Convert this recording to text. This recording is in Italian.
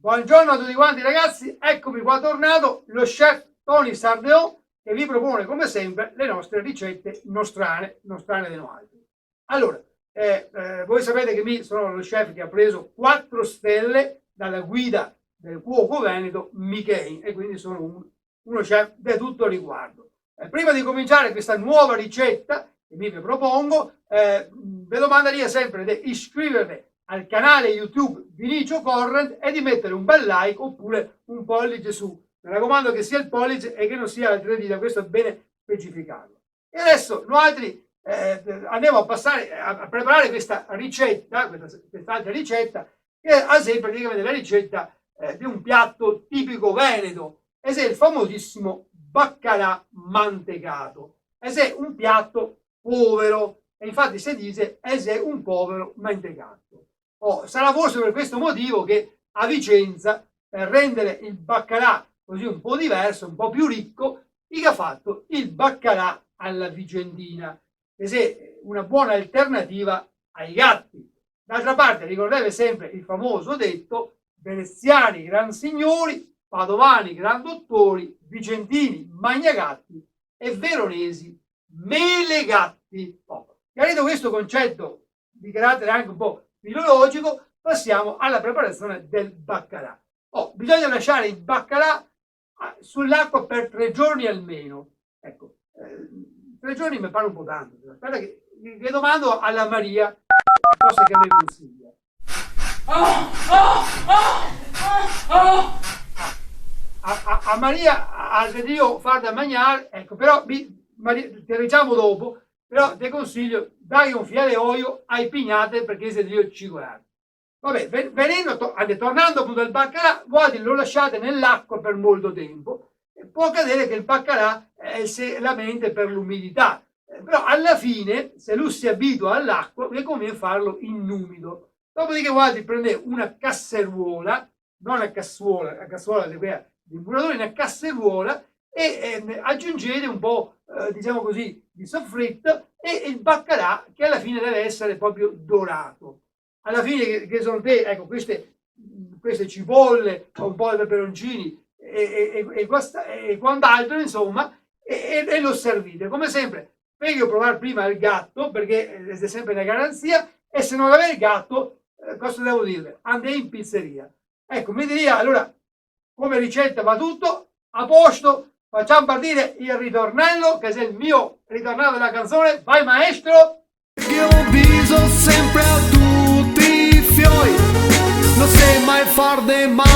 Buongiorno a tutti quanti ragazzi, eccomi qua tornato, lo chef Tony Sardeò che vi propone come sempre le nostre ricette nostrane di noi. Allora, voi sapete che sono lo chef che ha preso 4 stelle dalla guida del cuoco veneto Micheli e quindi sono uno chef di tutto riguardo. Prima di cominciare questa nuova ricetta che vi propongo, vi domanderei sempre di iscrivervi al canale YouTube Vinicio Corrent e di mettere un bel like oppure un pollice su. Mi raccomando che sia il pollice e che non sia altre dita, questo è bene specificato. E adesso noi andiamo a passare a preparare questa ricetta, quest'altra ricetta, che è praticamente la ricetta di un piatto tipico veneto, ed è il famosissimo baccalà mantecato. Ed è un piatto povero, e infatti si dice è un povero mantecato. Sarà forse per questo motivo che a Vicenza, per rendere il baccalà così un po' diverso, un po' più ricco, ha fatto il baccalà alla vicentina, che è una buona alternativa ai gatti. D'altra parte ricordate sempre il famoso detto: veneziani gran signori, padovani gran dottori, vicentini magnagatti e veronesi melegatti. Chiarito questo concetto di carattere anche un po' filologico, passiamo alla preparazione del baccalà. Bisogna lasciare il baccalà sull'acqua per 3 giorni almeno. Ecco, 3 giorni mi pare un po' tanto. Aspetta che domando alla Maria cosa che mi consiglia. A Maria ha io far da mangiare, ecco, però Maria, ti diciamo dopo, però ti consiglio dai un fiale olio ai pignate perché se Dio ci guarda. Vabbè, tornando appunto al baccalà, voi lo lasciate nell'acqua per molto tempo, può accadere che il baccalà si lamenti per l'umidità, però alla fine se lui si abitua all'acqua vi conviene farlo in umido. Dopodiché voi prendete una casseruola, non una cassuola, la cassuola di quella di buratori, una casseruola, e aggiungete un po' diciamo così di soffritto e il baccalà che alla fine deve essere proprio dorato. Alla fine che sono ecco, queste cipolle, un po' di peperoncini e quant'altro, insomma, e lo servite. Come sempre, meglio provare prima il gatto perché è sempre una garanzia, e se non avete il gatto, cosa devo dire? Andate in pizzeria. Ecco, mi diria, allora, come ricetta va tutto a posto. Facciamo partire il ritornello, che è il mio ritornello della canzone. Vai maestro! Io viso sempre a tutti i fioi, non sei mai far de male.